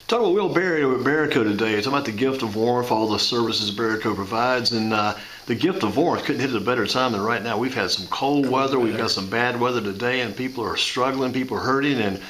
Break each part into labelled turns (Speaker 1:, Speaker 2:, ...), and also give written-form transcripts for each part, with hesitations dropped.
Speaker 1: Talking about Will Berry with Berico today. It's about the gift of warmth, all the services Berico provides, and the gift of warmth couldn't hit at a better time than right now. We've had some cold weather, we've got some bad weather today, and people are struggling, people are hurting, and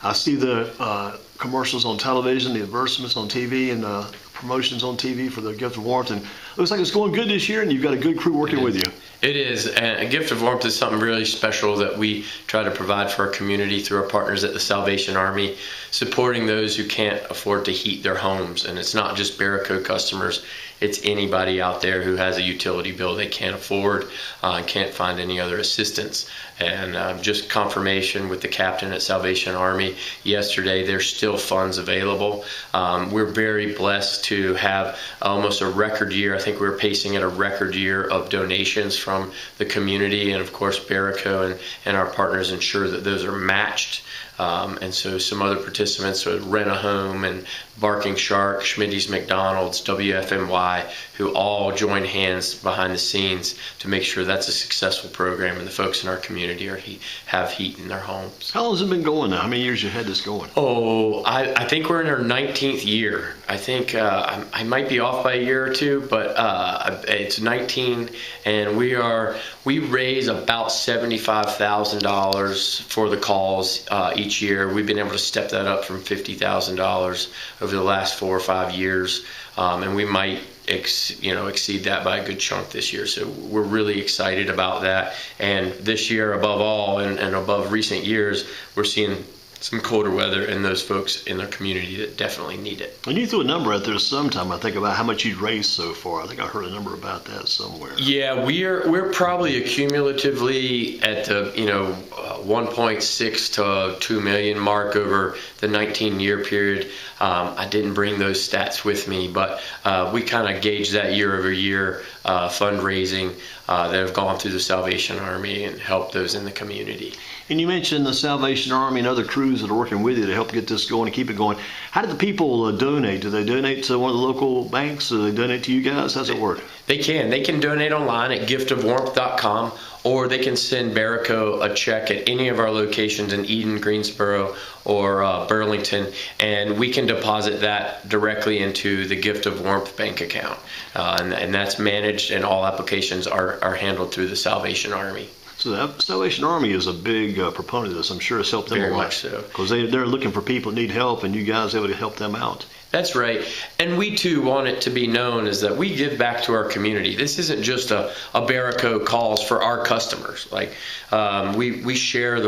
Speaker 1: I see the commercials on television, the advertisements on TV, and the promotions on TV for the gift of warmth, and it looks like it's going good this year, and you've got a good crew working with you.
Speaker 2: It is, and a gift of warmth is something really special that we try to provide for our community through our partners at the Salvation Army, supporting those who can't afford to heat their homes. And it's not just Berico customers, it's anybody out there who has a utility bill they can't afford and can't find any other assistance. And just confirmation with the captain at Salvation Army yesterday, there's still funds available. We're very blessed to have almost a record year. I think we're pacing at a record year of donations from the community, and of course Berico and our partners ensure that those are matched. And so some other participants, so Rent a Home and Barking Shark, Schmitty's McDonald's, WFMY, who all join hands behind the scenes to make sure that's a successful program and the folks in our community have heat in their homes.
Speaker 1: How long has it been going now? How many years you had this going?
Speaker 2: Oh, I think we're in our 19th year. I think I might be off by a year or two, but it's 19, and we raise about $75,000 for the calls each year. We've been able to step that up from $50,000 over the last 4 or 5 years, and we might exceed that by a good chunk this year. So we're really excited about that. And this year, above all, and above recent years, we're seeing some colder weather and those folks in their community that definitely need it.
Speaker 1: And you threw a number out there sometime, I think, about how much you'd raised so far. I think I heard a number about that somewhere.
Speaker 2: Yeah, we're probably accumulatively at the 1.6 to 2 million mark over the 19-year period. I didn't bring those stats with me, but we kind of gauge that year over year fundraising that have gone through the Salvation Army and helped those in the community.
Speaker 1: And you mentioned the Salvation Army and other crews that are working with you to help get this going and keep it going. How do the people donate? Do they donate to one of the local banks? Do they donate to you guys? How's it work?
Speaker 2: They can. They can donate online at giftofwarmth.com, or they can send Berico a check at any of our locations in Eden, Greensboro, or Burlington, and we can deposit that directly into the Gift of Warmth bank account. And that's managed, and all applications are handled through the Salvation Army.
Speaker 1: So the Salvation Army is a big proponent of this. I'm sure it's helped them
Speaker 2: Very
Speaker 1: a lot.
Speaker 2: much so.
Speaker 1: Because they're looking for people that need help, and you guys are able to help them out.
Speaker 2: That's right. And we too want it to be known is that we give back to our community. This isn't just a Berico calls for our customers. Like we share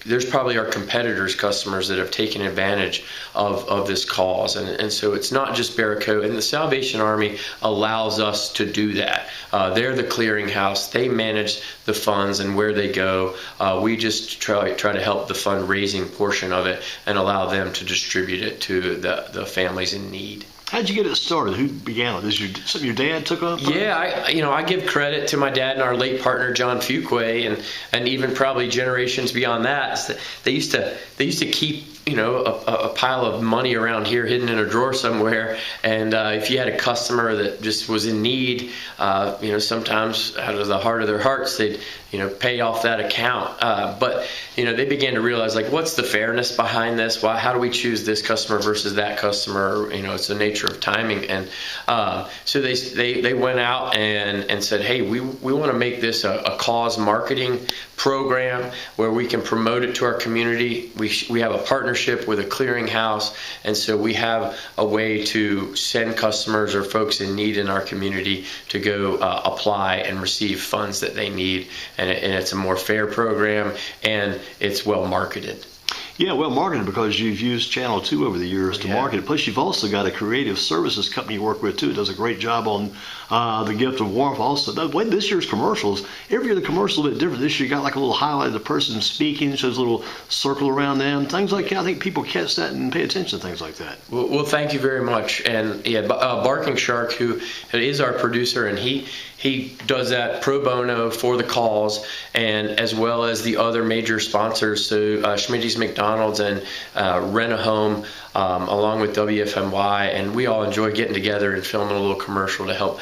Speaker 2: there's probably our competitors' customers that have taken advantage of this cause. And so it's not just Berico. And the Salvation Army allows us to do that. They're the clearinghouse. They manage the funds and where they go. We just try to help the fundraising portion of it and allow them to distribute it to the families in need.
Speaker 1: How'd you get it started? Who began it? Is something your dad took up?
Speaker 2: Yeah, I give credit to my dad and our late partner John Fuquay, and even probably generations beyond that. They used to keep a pile of money around here hidden in a drawer somewhere, and if you had a customer that just was in need, sometimes out of the heart of their hearts they'd pay off that account. But they began to realize, like, what's the fairness behind this? How do we choose this customer versus that customer? It's the nature of timing. And so they went out and said, hey, we want to make this a cause marketing program where we can promote it to our community. We have a partnership with a clearinghouse, and so we have a way to send customers or folks in need in our community to go apply and receive funds that they need. And it's a more fair program, and it's well marketed.
Speaker 1: Yeah, well marketed, because you've used Channel 2 over the years to market it. Plus, you've also got a creative services company you work with, too. It does a great job on the Gift of Warmth also. This year's commercials, every year the commercial is a bit different. This year you got like a little highlight of the person speaking, shows a little circle around them, things like that. I think people catch that and pay attention to things like that.
Speaker 2: Well, thank you very much. And yeah, Barking Shark, who is our producer, and he does that pro bono for the calls, and as well as the other major sponsors, so Schmitty's McDonald's and Rent a Home, along with WFMY, and we all enjoy getting together and filming a little commercial to help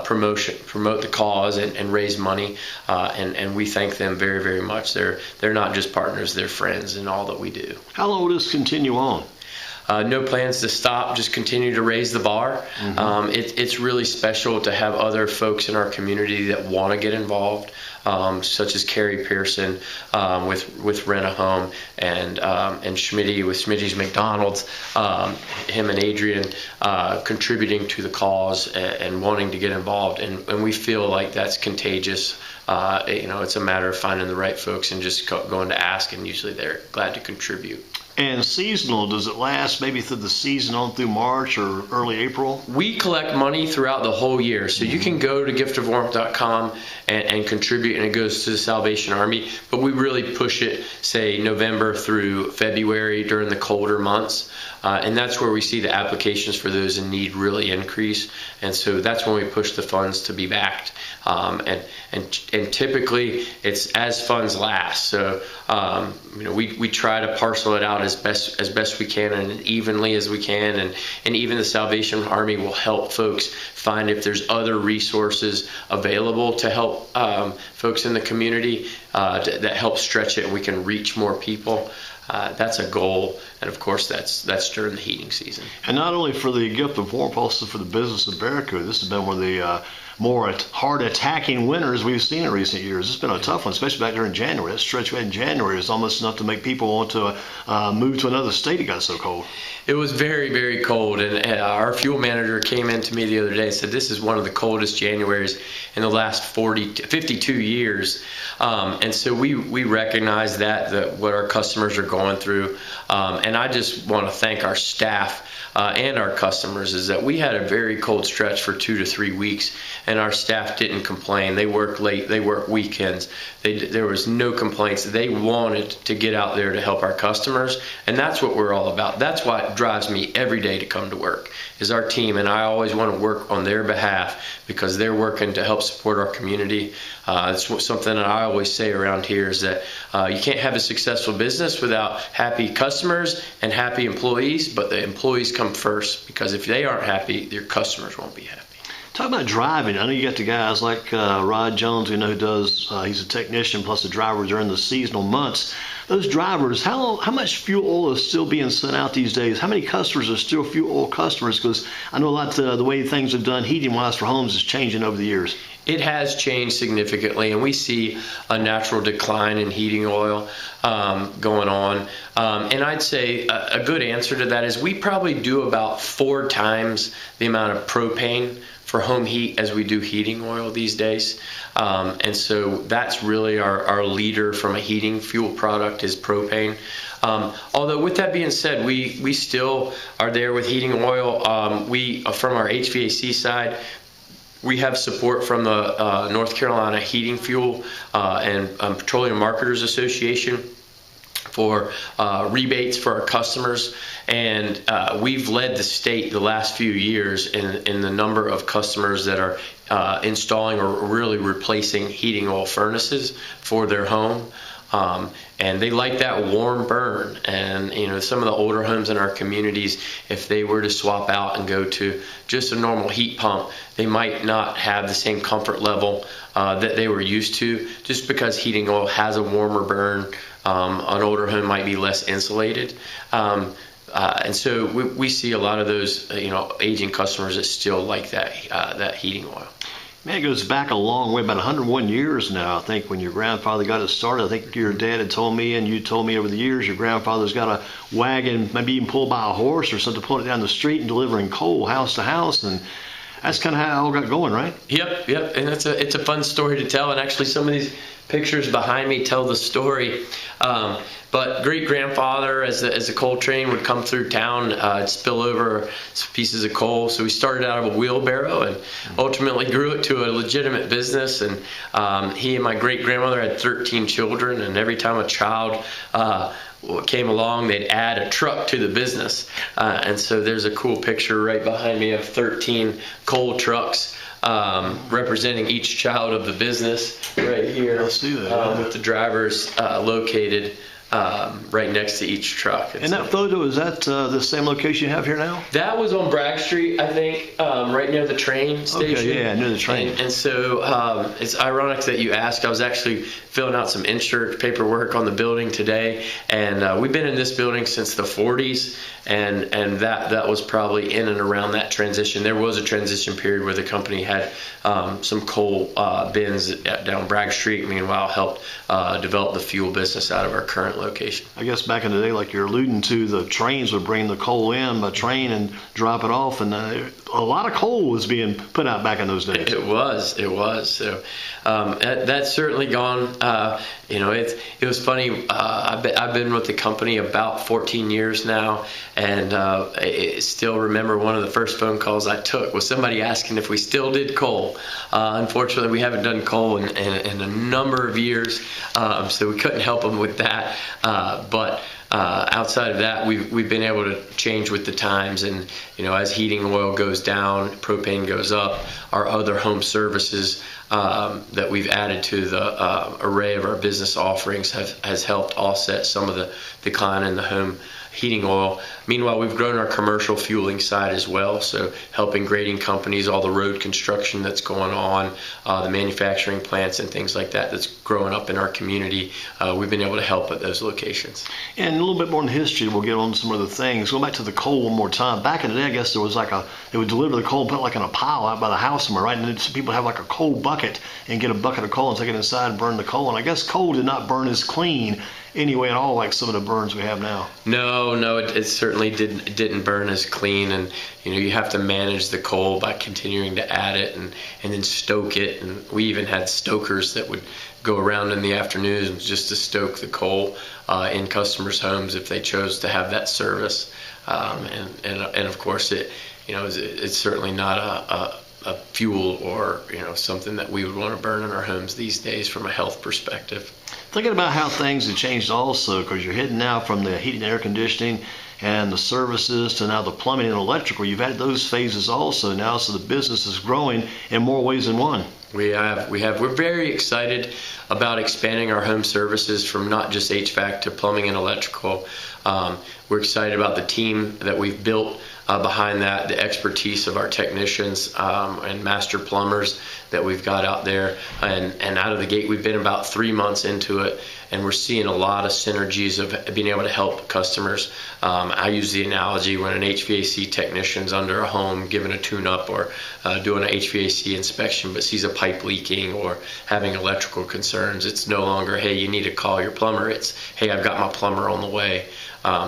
Speaker 2: promote the cause and raise money, and we thank them very, very much. They're not just partners, they're friends in all that we do.
Speaker 1: How long will this continue on?
Speaker 2: no plans to stop, just continue to raise the bar. It's really special to have other folks in our community that want to get involved, such as Carrie Pearson with Rent a Home, and Schmitty with Schmitty's McDonald's, him and Adrian contributing to the cause and wanting to get involved, and we feel like that's contagious. It's a matter of finding the right folks and just going to ask, and usually they're glad to contribute.
Speaker 1: And seasonal, does it last maybe through the season on through March or early April?
Speaker 2: We collect money throughout the whole year. So you can go to giftofwarmth.com and contribute, and it goes to the Salvation Army. But we really push it, say, November through February during the colder months. And that's where we see the applications for those in need really increase. And so that's when we push the funds to be backed. And typically it's as funds last. So we try to parcel it out as best we can and evenly as we can. And even the Salvation Army will help folks find if there's other resources available to help folks in the community that help stretch it and we can reach more people. That's a goal, and of course that's during the heating season.
Speaker 1: And not only for the gift of warmth, also for the business of Berico. This has been one of the more hard attacking winters we've seen in recent years. It's been a tough one, especially back during January. That stretch we had in January is almost enough to make people want to move to another state. It got so cold.
Speaker 2: It was very, very cold, and our fuel manager came in to me the other day and said this is one of the coldest Januaries in the last 52 years. And so we recognize that what our customers are going through. And I just want to thank our staff and our customers is that we had a very cold stretch for 2 to 3 weeks, and our staff didn't complain. They worked late, they worked weekends. There was no complaints. They wanted to get out there to help our customers, and that's what we're all about. That's what drives me every day to come to work, is our team, and I always want to work on their behalf because they're working to help support our community. It's something that I always say around here is that you can't have a successful business without happy customers and happy employees, but the employees come first, because if they aren't happy, your customers won't be happy.
Speaker 1: Talk about driving. I know you got the guys like Rod Jones, we know who does, he's a technician plus a driver during the seasonal months. Those drivers, how much fuel oil is still being sent out these days? How many customers are still fuel oil customers? Because I know a lot the way things have done heating-wise for homes is changing over the years.
Speaker 2: It has changed significantly, and we see a natural decline in heating oil going on. And I'd say a good answer to that is we probably do about 4 times the amount of propane for home heat as we do heating oil these days. And so that's really our leader from a heating fuel product is propane. Although with that being said, we still are there with heating oil. From our HVAC side, we have support from the North Carolina Heating Fuel and Petroleum Marketers Association for rebates for our customers, and we've led the state the last few years in the number of customers that are installing or really replacing heating oil furnaces for their home. And they like that warm burn. And some of the older homes in our communities, if they were to swap out and go to just a normal heat pump, they might not have the same comfort level that they were used to, just because heating oil has a warmer burn. An older home might be less insulated. And so we see a lot of those aging customers that still like that heating oil.
Speaker 1: Man, it goes back a long way, about 101 years now, I think, when your grandfather got it started. I think your dad had told me, and you told me over the years, your grandfather's got a wagon, maybe even pulled by a horse or something, pulling it down the street and delivering coal house to house. And that's kind of how it all got going, right? Yep.
Speaker 2: And it's a fun story to tell. And actually, some of these pictures behind me tell the story. But great-grandfather, as the coal train would come through town, it'd spill over pieces of coal. So we started out of a wheelbarrow and ultimately grew it to a legitimate business. And he and my great-grandmother had 13 children, and every time a child came along, they'd add a truck to the business. And so there's a cool picture right behind me of 13 coal trucks representing each child of the business right here.
Speaker 1: Let's do that.
Speaker 2: With the drivers located right next to each truck.
Speaker 1: And that photo, is that the same location you have here now?
Speaker 2: That was on Bragg Street, I think, right near the train station.
Speaker 1: Okay, yeah, near the train.
Speaker 2: And so it's ironic that you asked. I was actually filling out some insurance paperwork on the building today, and we've been in this building since the 40s, and that was probably in and around that transition. There was a transition period where the company had some coal bins down Bragg Street. Meanwhile, helped develop the fuel business out of our current location.
Speaker 1: I guess back in the day, like you're alluding to, the trains would bring the coal in by train and drop it off, and a lot of coal was being put out back in those days.
Speaker 2: It was. So that's certainly gone. It was funny. I've been with the company about 14 years now, and I still remember one of the first phone calls I took was somebody asking if we still did coal. Unfortunately, we haven't done coal in a number of years, so we couldn't help them with that. But outside of that, we've been able to change with the times, and as heating oil goes down, propane goes up. Our other home services that we've added to the array of our business offerings has helped offset some of the decline in the home heating oil. Meanwhile, we've grown our commercial fueling side as well, so helping grading companies, all the road construction that's going on, the manufacturing plants and things like that that's growing up in our community. We've been able to help at those locations.
Speaker 1: And a little bit more in history, we'll get on some other things. Going back to the coal one more time. Back in the day, I guess there was they would deliver the coal and put it like in a pile out by the house somewhere, right? And then some people have like a coal bucket and get a bucket of coal and take it inside and burn the coal. And I guess coal did not burn as clean anyway at all like some of the burns we have now.
Speaker 2: No, it certainly didn't burn as clean, and you have to manage the coal by continuing to add it and then stoke it. And we even had stokers that would go around in the afternoons just to stoke the coal in customers' homes if they chose to have that service. And of course it's certainly not a fuel or something that we would want to burn in our homes these days from a health perspective.
Speaker 1: Thinking about how things have changed also, because you're heading now from the heating and air conditioning and the services to now the plumbing and electrical. You've had those phases also now, so the business is growing in more ways than one.
Speaker 2: We have. We're very excited about expanding our home services from not just HVAC to plumbing and electrical. We're excited about the team that we've built behind that, the expertise of our technicians and master plumbers that we've got out there. And out of the gate, we've been about 3 months into it, and we're seeing a lot of synergies of being able to help customers. I use the analogy when an HVAC technician's under a home giving a tune-up or doing an HVAC inspection but sees a pipe leaking or having electrical concerns. It's no longer, hey, you need to call your plumber. It's, hey, I've got my plumber on the way,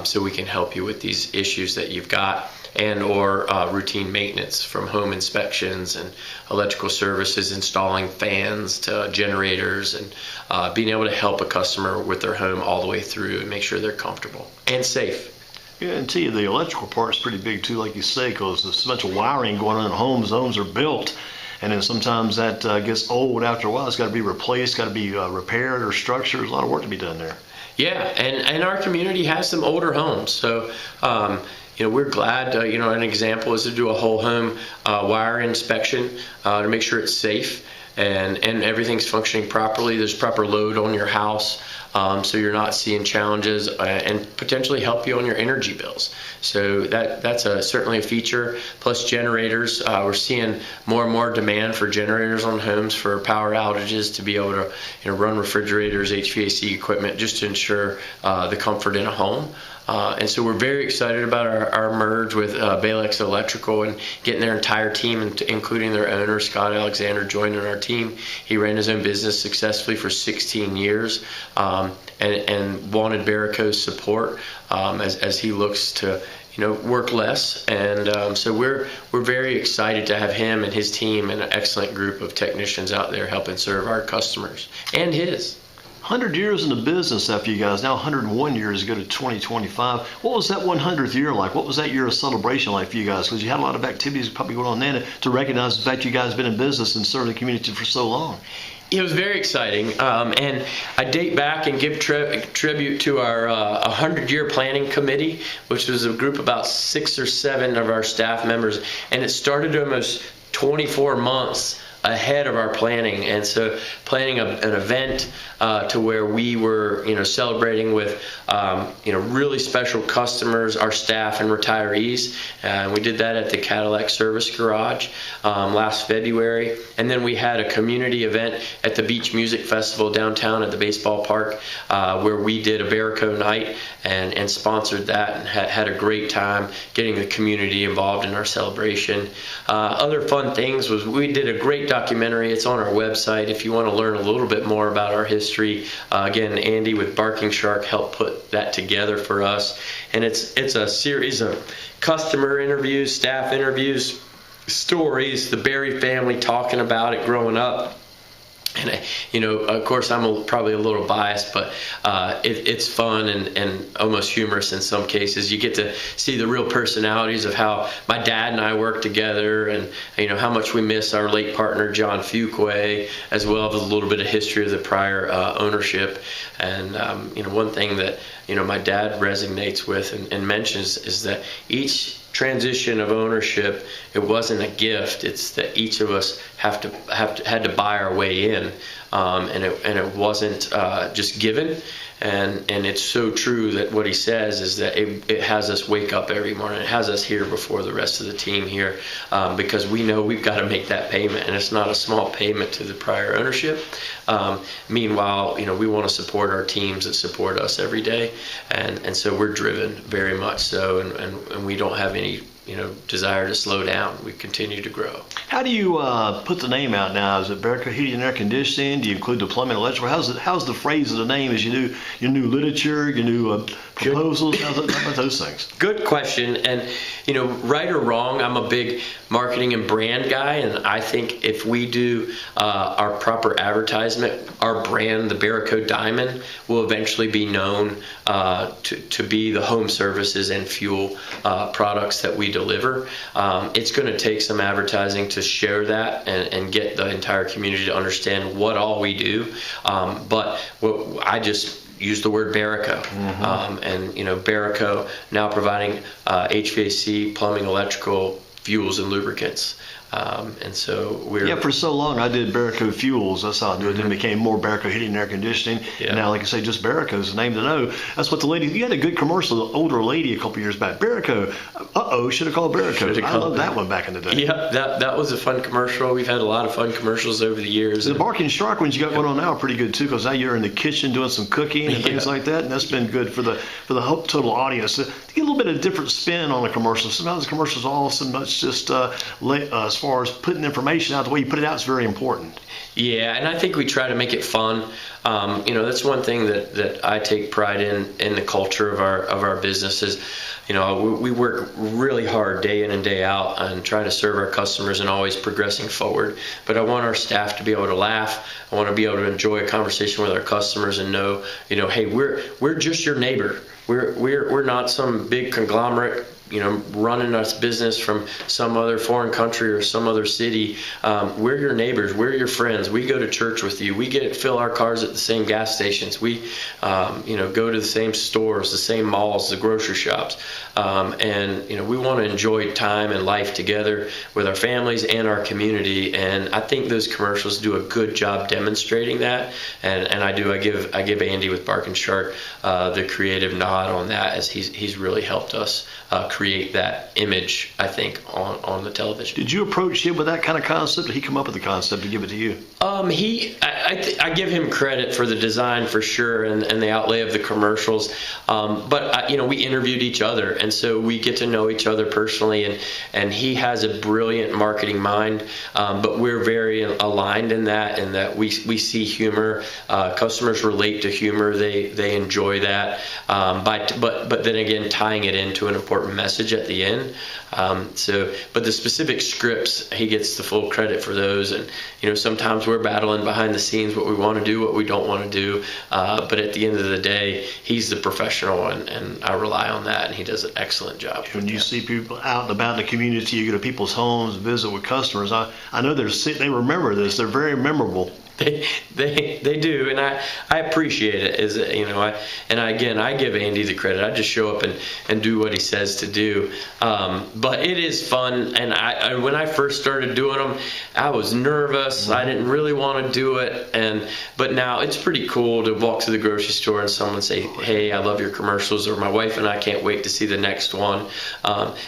Speaker 2: so we can help you with these issues that you've got, and or routine maintenance from home inspections and electrical services, installing fans to generators, and being able to help a customer with their home all the way through and make sure they're comfortable and safe.
Speaker 1: Yeah, and tell you, the electrical part is pretty big too, like you say, because there's so much wiring going on in homes. Homes are built, and then sometimes that gets old after a while. It's got to be replaced, got to be repaired or structured. There's a lot of work to be done there.
Speaker 2: Yeah, and our community has some older homes, so we're glad. An example is to do a whole home wire inspection to make sure it's safe and everything's functioning properly. There's proper load on your house, so you're not seeing challenges, and potentially help you on your energy bills. So that's certainly a feature. Plus generators, we're seeing more and more demand for generators on homes for power outages, to be able to run refrigerators, HVAC equipment, just to ensure the comfort in a home. And so we're very excited about our merge with Balex Electrical and getting their entire team, including their owner, Scott Alexander, joining our team. He ran his own business successfully for 16 years and wanted Berico's support as he looks to work less. And so we're very excited to have him and his team and an excellent group of technicians out there helping serve our customers and his.
Speaker 1: 100 years in the business after you guys, now 101 years ago to 2025. What was that 100th year like? What was that year of celebration like for you guys? Because you had a lot of activities probably going on then to recognize the fact you guys have been in business and served the community for so long.
Speaker 2: It was very exciting, and I date back and give tribute to our 100-year planning committee, which was a group of about 6 or 7 of our staff members, and it started almost 24 months ahead of our planning, and so planning an event to where we were, celebrating with, really special customers, our staff and retirees. We did that at the Cadillac Service Garage last February, and then we had a community event at the Beach Music Festival downtown at the baseball park, where we did a Berico night and sponsored that, and had a great time getting the community involved in our celebration. Other fun things was we did a great documentary. It's on our website if you want to learn a little bit more about our history. Again, Andy with Barking Shark helped put that together for us, and it's a series of customer interviews, staff interviews, stories, the Berry family talking about it growing up. And, of course, I'm probably a little biased, but it's fun and almost humorous in some cases. You get to see the real personalities of how my dad and I work together, and, how much we miss our late partner, John Fuquay, as well as a little bit of history of the prior ownership. And, one thing that, my dad resonates with and mentions is that each transition of ownership, it wasn't a gift. It's that each of us had to buy our way in, and it wasn't just given. And it's so true that what he says is that it has us wake up every morning. It has us here before the rest of the team here, because we know we've got to make that payment, and it's not a small payment to the prior ownership. Meanwhile, we want to support our teams that support us every day, and so we're driven very much so, and we don't have any desire to slow down. We continue to grow.
Speaker 1: How do you put the name out now? Is it Berico Heating and Air Conditioning? Do you include the plumbing and electrical? How's the phrase of the name as you do your new literature, your new proposals? How about those things?
Speaker 2: Good question. And, right or wrong, I'm a big marketing and brand guy, and I think if we do our proper advertisement, our brand, the Berico Diamond, will eventually be known to be the home services and fuel products that we deliver. It's going to take some advertising to share that and get the entire community to understand what all we do. But I just use the word Berico, and Berico now providing HVAC, plumbing, electrical, fuels, and lubricants. And so we're...
Speaker 1: for so long I did Berico Fuels. That's how I do it. Then it became more Berico Heating and Air Conditioning.
Speaker 2: Yeah.
Speaker 1: And now, like I say, just Berico is the name to know. That's what the lady... You had a good commercial, the older lady a couple years back. Berico. Should have called Berico. I love that one back in the day.
Speaker 2: Yeah, that was a fun commercial. We've had a lot of fun commercials over the years.
Speaker 1: The Barking Shark ones you got going on now are pretty good too, because now you're in the kitchen doing some cooking and things like that, and that's been good for the whole total audience. To get a little bit of a different spin on a commercial. Sometimes the commercial's all so much just as far as putting information out, the way you put it out is very important.
Speaker 2: Yeah, and I think we try to make it fun. That's one thing that I take pride in the culture of our business is, we work really hard day in and day out and try to serve our customers and always progressing forward. But I want our staff to be able to laugh. I want to be able to enjoy a conversation with our customers and know, hey, we're just your neighbor. We're not some big conglomerate, running us business from some other foreign country or some other city. We're your neighbors. We're your friends. We go to church with you. We fill our cars at the same gas stations. We, go to the same stores, the same malls, the grocery shops. And we want to enjoy time and life together with our families and our community. And I think those commercials do a good job demonstrating that. And I give Andy with Barking Shark the creative nod on that, as he's really helped us create that image, I think, on the television.
Speaker 1: Did you approach him with that kind of concept? Did he come up with the concept to give it to you?
Speaker 2: I give him credit for the design for sure, and the outlay of the commercials. But we interviewed each other, and so we get to know each other personally. And he has a brilliant marketing mind, but we're very aligned in that we see humor. Customers relate to humor; they enjoy that. But then again, tying it into an important message at the end. But the specific scripts, he gets the full credit for those. And sometimes we're battling behind the scenes what we want to do, what we don't want to do. But at the end of the day, he's the professional, and I rely on that, and he does an excellent job.
Speaker 1: When you see people out and about in the community, you go to people's homes, visit with customers. I know they remember this. They're very memorable.
Speaker 2: They do, and I appreciate it. I give Andy the credit. I just show up and do what he says to do. But it is fun, and when I first started doing them, I was nervous. I didn't really want to do it, but now it's pretty cool to walk to the grocery store and someone say, "Hey, I love your commercials," or "My wife and I can't wait to see the next one."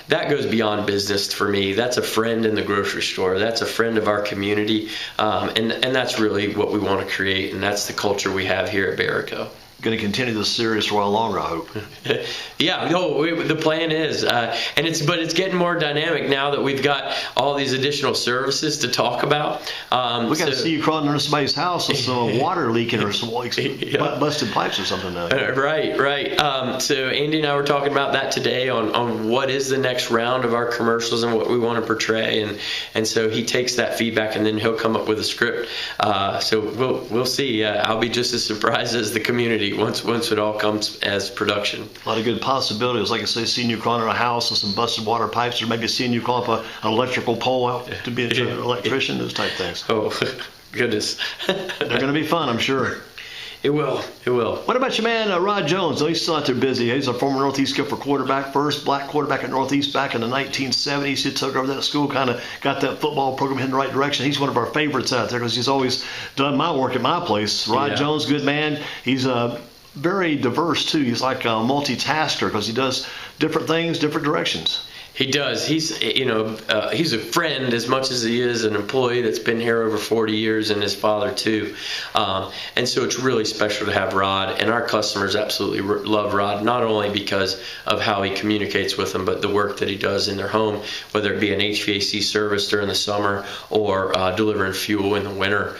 Speaker 2: That goes beyond business for me. That's a friend in the grocery store. That's a friend of our community, and that's really what we want to create, and that's the culture we have here at Berico.
Speaker 1: Going to continue this series for a while longer, I hope.
Speaker 2: Yeah, no, the plan is, but it's getting more dynamic now that we've got all these additional services to talk about.
Speaker 1: We got to see you crawling under somebody's house with some water leaking or some busted pipes or something now.
Speaker 2: Right. So Andy and I were talking about that today on what is the next round of our commercials and what we want to portray, and so he takes that feedback and then he'll come up with a script. So we'll see. I'll be just as surprised as the community once it all comes as production.
Speaker 1: A lot of good possibilities. Like I say, seeing you crawling in a house with some busted water pipes, or maybe seeing you call up an electrical pole out to be an electrician, those type things.
Speaker 2: Oh, goodness.
Speaker 1: They're going to be fun, I'm sure.
Speaker 2: It will.
Speaker 1: What about your man, Rod Jones? Oh, he's still out there busy. He's a former Northeast Gopher quarterback, first black quarterback at Northeast back in the 1970s. He took over that school, kind of got that football program in the right direction. He's one of our favorites out there because he's always done my work at my place. Rod Jones, good man. He's very diverse, too. He's like a multitasker because he does different things, different directions.
Speaker 2: He does. He's a friend as much as he is an employee that's been here over 40 years, and his father too. And so it's really special to have Rod, and our customers absolutely love Rod, not only because of how he communicates with them, but the work that he does in their home, whether it be an HVAC service during the summer or delivering fuel in the winter.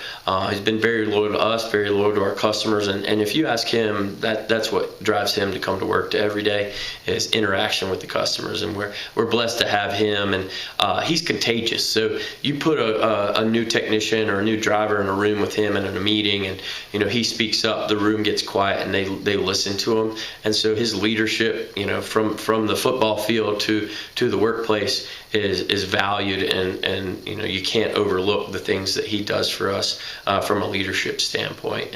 Speaker 2: He's been very loyal to us, very loyal to our customers, and if you ask him, that's what drives him to come to work every day is interaction with the customers, and we're blessed to have him, and he's contagious. So you put a new technician or a new driver in a room with him and in a meeting, and he speaks up, the room gets quiet, and they listen to him. And so his leadership, from the football field to the workplace is valued, and you can't overlook the things that he does for us from a leadership standpoint.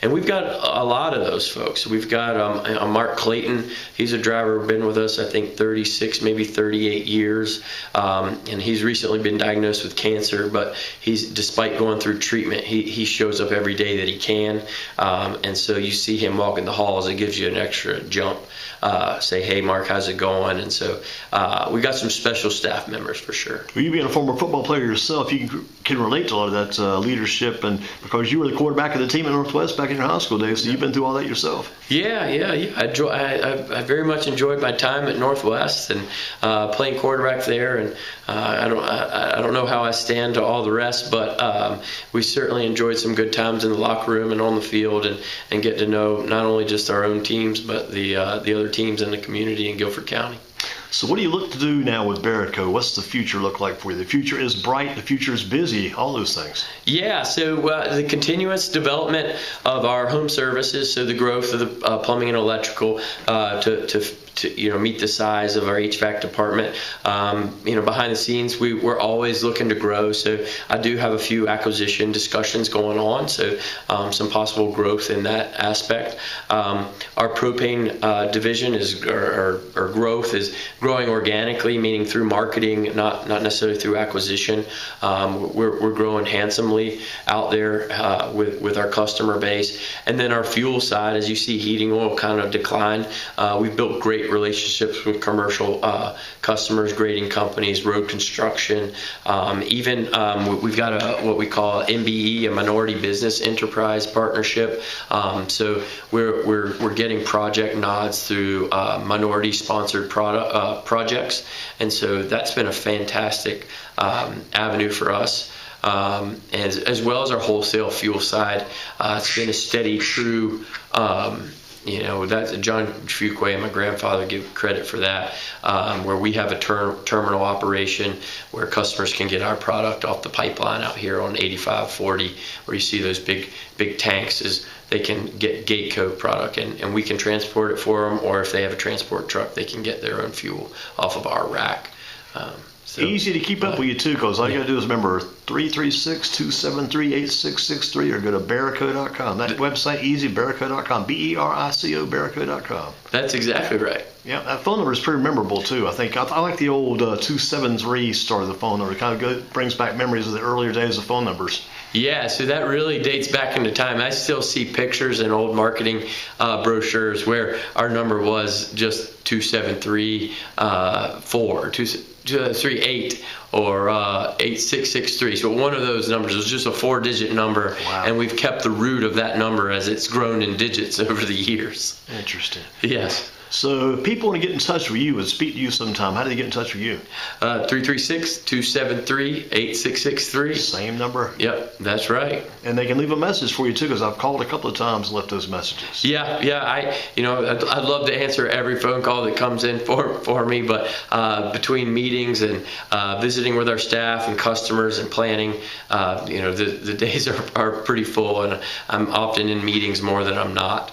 Speaker 2: And we've got a lot of those folks. We've got Mark Clayton. He's a driver, been with us I think 36, maybe 38 years, and he's recently been diagnosed with cancer, but despite going through treatment, he shows up every day that he can, and so you see him walking the halls, it gives you an extra jump. Say, "Hey Mark, how's it going?" And so we got some special staff members for sure.
Speaker 1: Well, you being a former football player yourself, you can relate to a lot of that leadership, and because you were the quarterback of the team at Northwest back in your high school days, so you've been through all that yourself.
Speaker 2: Yeah. I very much enjoyed my time at Northwest and playing quarterback there, and I don't know how I stand to all the rest, but we certainly enjoyed some good times in the locker room and on the field, and get to know not only just our own teams, but the other teams in the community in Guilford County.
Speaker 1: So what do you look to do now with Berico? What's the future look like for you? The future is bright, the future is busy, all those things.
Speaker 2: Yeah, so the continuous development of our home services, so the growth of the plumbing and electrical to meet the size of our HVAC department. Behind the scenes, we're always looking to grow. So I do have a few acquisition discussions going on. So some possible growth in that aspect. Our propane division our growth is growing organically, meaning through marketing, not necessarily through acquisition. We're growing handsomely out there with our customer base. And then our fuel side, as you see heating oil kind of decline, we've built great relationships with commercial customers, grading companies, road construction. We've got what we call MBE, a minority business enterprise partnership. So we're getting project nods through minority sponsored projects, and so that's been a fantastic avenue for us. As well as our wholesale fuel side, it's been a steady, true. That's John Fuquay and my grandfather give credit for that, where we have a terminal operation where customers can get our product off the pipeline out here on 8540, where you see those big tanks. They can get Gateco product, and we can transport it for them, or if they have a transport truck, they can get their own fuel off of our rack. So,
Speaker 1: Easy to keep up with you too, because all you got to do is remember 336-273-8663 or go to Berico.com. That website, easy, Berico.com. Berico, Berico.com.
Speaker 2: That's exactly right.
Speaker 1: Yeah, that phone number is pretty memorable too. I think I like the old 273 start of the phone number. It kind of brings back memories of the earlier days of phone numbers.
Speaker 2: Yeah, so that really dates back into time. I still see pictures in old marketing brochures where our number was just 273-238 or 8663. So one of those numbers was just a 4-digit number,
Speaker 1: Wow.
Speaker 2: and we've kept the root of that number as it's grown in digits over the years.
Speaker 1: Interesting.
Speaker 2: Yes.
Speaker 1: So if people want to get in touch with you and speak to you sometime, how do they get in touch with you?
Speaker 2: 336-273-8663.
Speaker 1: Same number?
Speaker 2: Yep, that's right.
Speaker 1: And they can leave a message for you too, because I've called a couple of times and left those messages.
Speaker 2: Yeah. I'd love to answer every phone call that comes in for me, but between meetings and visiting with our staff and customers and planning, the days are pretty full, and I'm often in meetings more than I'm not.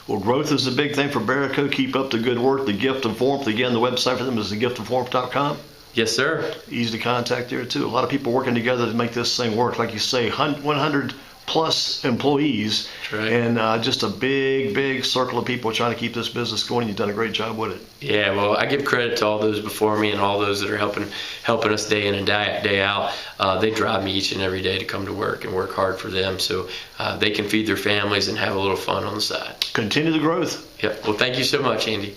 Speaker 1: Well, growth is a big thing for Berico. Keep up the good work. The Gift of Warmth. Again, the website for them is thegiftofwarmth.com.
Speaker 2: Yes, sir.
Speaker 1: Easy to contact there too. A lot of people working together to make this thing work. Like you say, 100 plus employees,
Speaker 2: That's right.
Speaker 1: And just a big circle of people trying to keep this business going. You've done a great job with it.
Speaker 2: Yeah, well, I give credit to all those before me and all those that are helping us day in and day out. They drive me each and every day to come to work and work hard for them, so they can feed their families and have a little fun on the side.
Speaker 1: Continue the growth.
Speaker 2: Yep. Well, thank you so much, Andy.